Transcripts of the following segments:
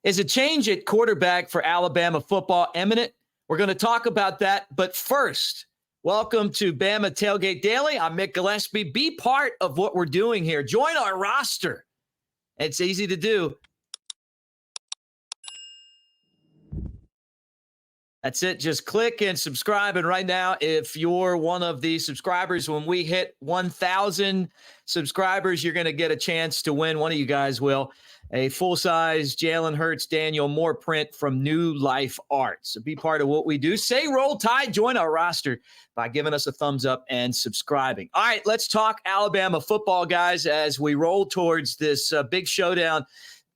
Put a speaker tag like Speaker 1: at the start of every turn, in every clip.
Speaker 1: Is a change at quarterback for Alabama football imminent? We're going to talk about that. But first, welcome to Bama Tailgate Daily. I'm Mick Gillespie. Be part of what we're doing here. Join our roster. It's easy to do. That's it. Just click and subscribe. And right now, if you're one of the subscribers, when we hit 1,000 subscribers, you're going to get a chance to win. One of you guys will. A full-size Jalen Hurts Daniel Moore print from New Life Art. So be part of what we do. Say Roll Tide. Join our roster by giving us a thumbs up and subscribing. All right, let's talk Alabama football, guys, as we roll towards this big showdown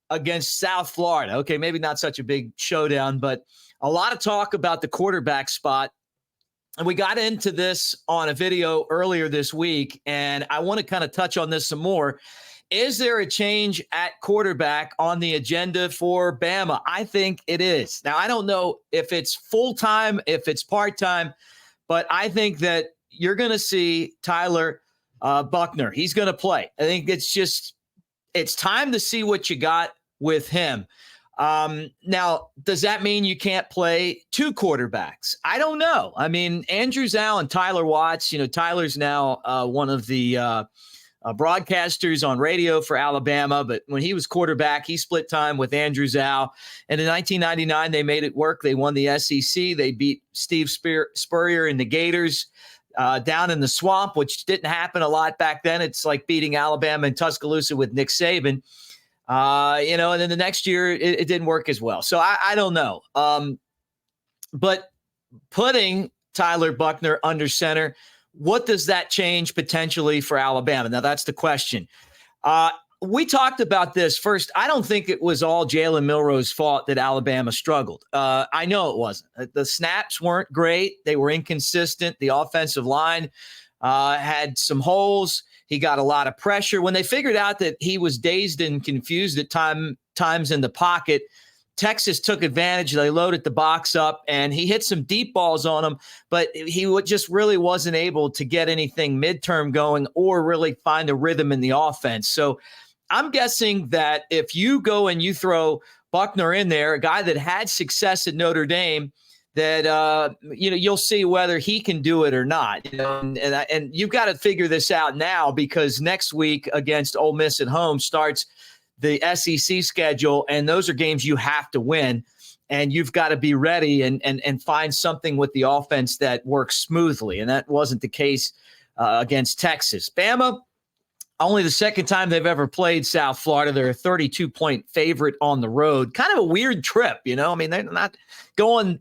Speaker 1: against South Florida. Okay, maybe not such a big showdown, but a lot of talk about the quarterback spot. And we got into this on a video earlier this week, and I want to kind of touch on this some more. Is there a change at quarterback on the agenda for Bama? I think it is. Now, I don't know if it's full-time, if it's part-time, but I think that you're going to see Tyler Buchner. He's going to play. I think it's time to see what you got with him. Now, does that mean you can't play two quarterbacks? I don't know. I mean, Andrew Zhao and Tyler Watts, Tyler's now one of the broadcasters on radio for Alabama, but when he was quarterback, he split time with Andrew Zhao. And in 1999, they made it work. They won the SEC. They beat Steve Spurrier and the Gators down in the swamp, which didn't happen a lot back then. It's like beating Alabama in Tuscaloosa with Nick Saban. And then the next year it didn't work as well. So I don't know. But putting Tyler Buchner under center, what does that change potentially for Alabama? Now, that's the question. We talked about this first. I don't think it was all Jalen Milroe's fault that Alabama struggled. I know it wasn't. The snaps weren't great. They were inconsistent. The offensive line had some holes. He got a lot of pressure. When they figured out that he was dazed and confused at times in the pocket, Texas took advantage. They loaded the box up, and he hit some deep balls on him, but he just really wasn't able to get anything midterm going or really find a rhythm in the offense. So I'm guessing that if you go and you throw Buchner in there, a guy that had success at Notre Dame, that you'll see whether he can do it or not. And you've got to figure this out now, because next week against Ole Miss at home starts the SEC schedule, and those are games you have to win, and you've got to be ready and find something with the offense that works smoothly, and that wasn't the case against Texas. Bama, only the second time they've ever played South Florida. They're a 32-point favorite on the road. Kind of a weird trip, I mean, they're not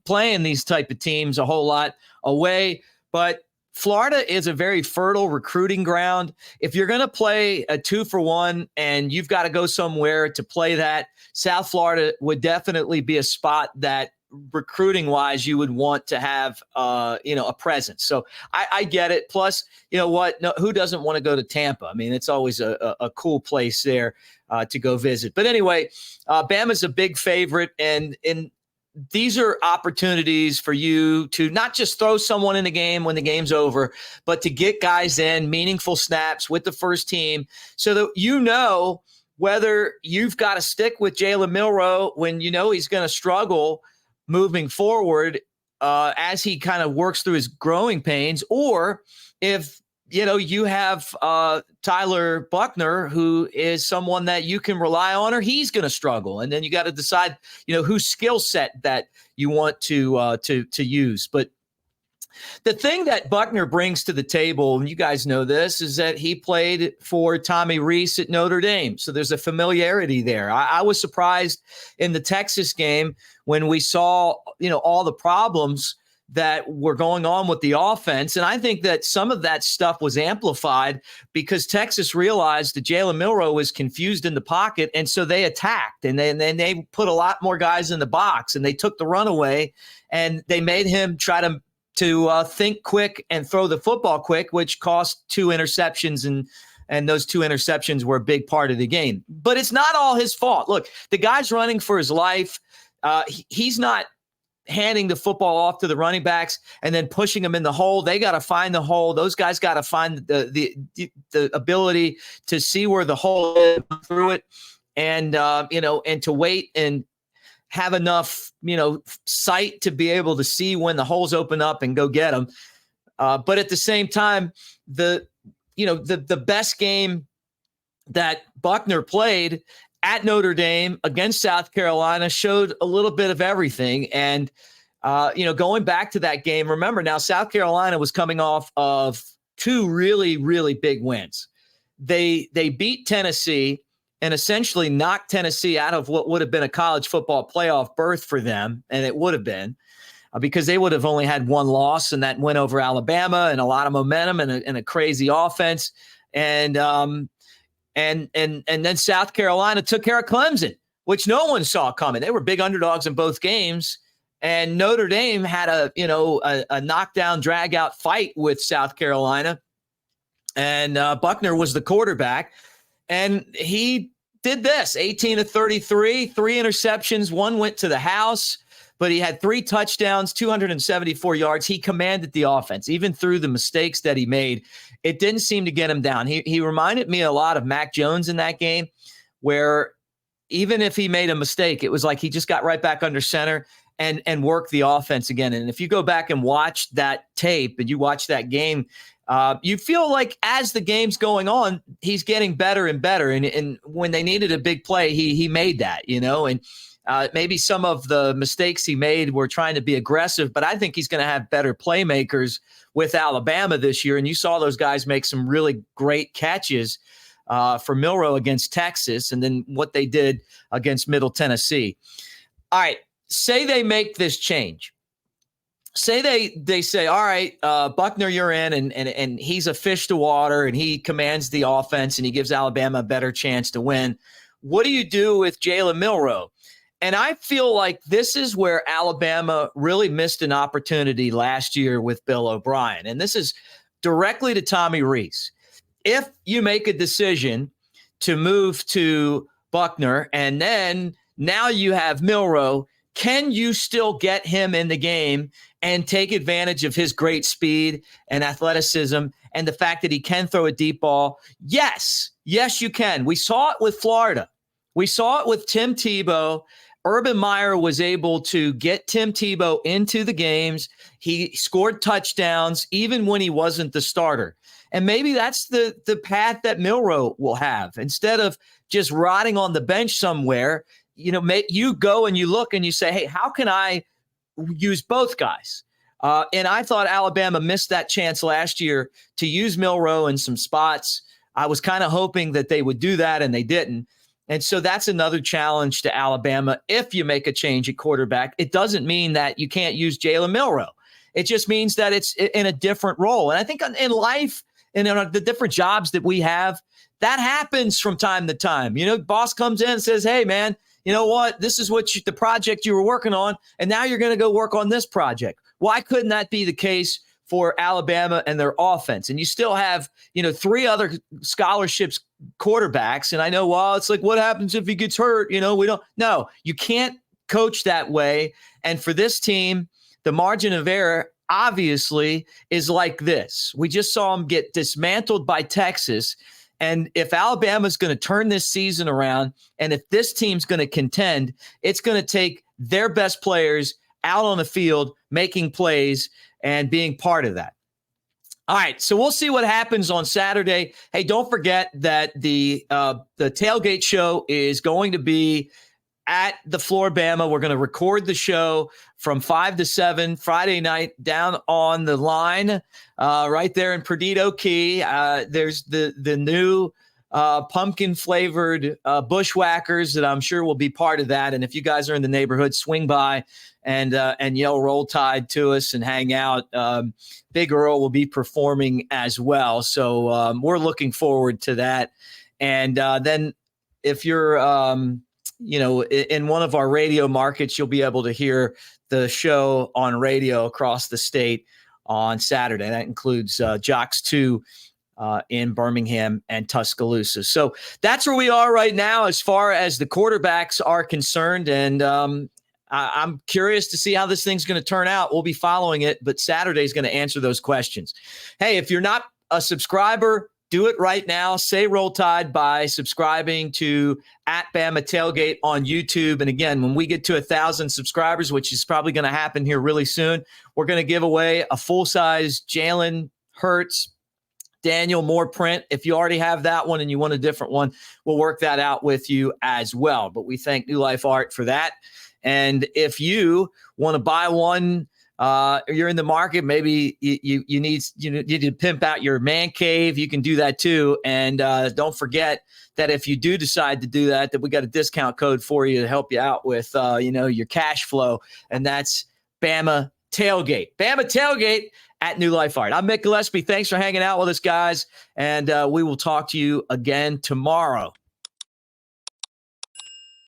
Speaker 1: playing these type of teams a whole lot away, but Florida is a very fertile recruiting ground. If you're going to play a 2-for-1 and you've got to go somewhere to play that, South Florida would definitely be a spot that recruiting wise you would want to have a presence. So I get it. Plus, who doesn't want to go to Tampa? I mean, it's always a cool place there to go visit. But anyway, Bama's a big favorite, and these are opportunities for you to not just throw someone in the game when the game's over, but to get guys in meaningful snaps with the first team so that whether you've got to stick with Jalen Milroe when he's going to struggle moving forward as he kind of works through his growing pains, or if you have Tyler Buchner, who is someone that you can rely on, or he's going to struggle. And then you got to decide, whose skill set that you want to use. But the thing that Buchner brings to the table, and you guys know this, is that he played for Tommy Rees at Notre Dame. So there's a familiarity there. I was surprised in the Texas game when we saw, all the problems that were going on with the offense. And I think that some of that stuff was amplified because Texas realized that Jalen Milroe was confused in the pocket. And so they attacked, and then they put a lot more guys in the box, and they took the run away, and they made him try to think quick and throw the football quick, which cost 2 interceptions. And those 2 interceptions were a big part of the game. But it's not all his fault. Look, the guy's running for his life. He's not handing the football off to the running backs and then pushing them in the hole. They got to find the hole. Those guys got to find the ability to see where the hole is through it, and and to wait and have enough, sight to be able to see when the holes open up and go get them. But at the same time, the best game that Buchner played at Notre Dame against South Carolina showed a little bit of everything. And, going back to that game, remember now South Carolina was coming off of 2 really, really big wins. They beat Tennessee and essentially knocked Tennessee out of what would have been a college football playoff berth for them. And it would have been because they would have only had 1 loss, and that went over Alabama and a lot of momentum and a crazy offense. And then South Carolina took care of Clemson, which no one saw coming. They were big underdogs in both games. And Notre Dame had a knockdown, drag out fight with South Carolina. And Buchner was the quarterback. And he did this, 18 of 33, 3 interceptions, 1 went to the house, but he had 3 touchdowns, 274 yards. He commanded the offense, even through the mistakes that he made. It didn't seem to get him down. He reminded me a lot of Mac Jones in that game, where even if he made a mistake, it was like he just got right back under center and worked the offense again. And if you go back and watch that tape and you watch that game, you feel like as the game's going on, he's getting better and better. And when they needed a big play, he made that, and maybe some of the mistakes he made were trying to be aggressive, but I think he's going to have better playmakers with Alabama this year. And you saw those guys make some really great catches for Milroe against Texas, and then what they did against Middle Tennessee. All right, say they make this change. Say they say, all right, Buchner, you're in, and he's a fish to water, and he commands the offense, and he gives Alabama a better chance to win. What do you do with Jalen Milroe? And I feel like this is where Alabama really missed an opportunity last year with Bill O'Brien. And this is directly to Tommy Rees. If you make a decision to move to Buchner and then now you have Milroe, can you still get him in the game and take advantage of his great speed and athleticism and the fact that he can throw a deep ball? Yes, you can. We saw it with Florida. We saw it with Tim Tebow. Urban Meyer was able to get Tim Tebow into the games. He scored touchdowns even when he wasn't the starter. And maybe that's the path that Milroe will have. Instead of just rotting on the bench somewhere, you go and you look and you say, hey, how can I use both guys? And I thought Alabama missed that chance last year to use Milroe in some spots. I was kind of hoping that they would do that, and they didn't. And so that's another challenge to Alabama. If you make a change at quarterback, it doesn't mean that you can't use Jalen Milroe. It just means that it's in a different role. And I think in life and in the different jobs that we have, that happens from time to time. Boss comes in and says, hey, man, you know what? This is the project you were working on, and now you're going to go work on this project. Why couldn't that be the case for Alabama and their offense? And you still have, 3 other scholarships quarterbacks. And I know, well, it's like, what happens if he gets hurt? We don't know. You can't coach that way. And for this team, the margin of error obviously is like this. We just saw them get dismantled by Texas. And if Alabama's going to turn this season around, and if this team's going to contend, it's going to take their best players out on the field, making plays and being part of that. All right, so we'll see what happens on Saturday. Hey, don't forget that the Tailgate show is going to be at the Floor Bama. We're going to record the show from 5 to 7 Friday night down on the line right there in Perdido Key. There's the new pumpkin-flavored bushwhackers that I'm sure will be part of that. And if you guys are in the neighborhood, swing by and yell Roll Tide to us and hang out. Big Earl will be performing as well. So we're looking forward to that. And then if you're, in one of our radio markets, you'll be able to hear the show on radio across the state on Saturday. That includes Jocks 2 in Birmingham and Tuscaloosa. So that's where we are right now as far as the quarterbacks are concerned. And I'm curious to see how this thing's going to turn out. We'll be following it, but Saturday is going to answer those questions. Hey, if you're not a subscriber, do it right now. Say Roll Tide by subscribing to @Bama Tailgate on YouTube. And again, when we get to 1,000 subscribers, which is probably going to happen here really soon, we're going to give away a full-size Jalen Hurts Daniel Moore print. If you already have that one and you want a different one, we'll work that out with you as well. But we thank New Life Art for that. And if you want to buy one, you're in the market, maybe you need to pimp out your man cave, you can do that too. And don't forget that if you do decide to do that, that we got a discount code for you to help you out with your cash flow. And that's Bama Tailgate. Bama Tailgate at New Life Art. I'm Mick Gillespie. Thanks for hanging out with us, guys. And we will talk to you again tomorrow.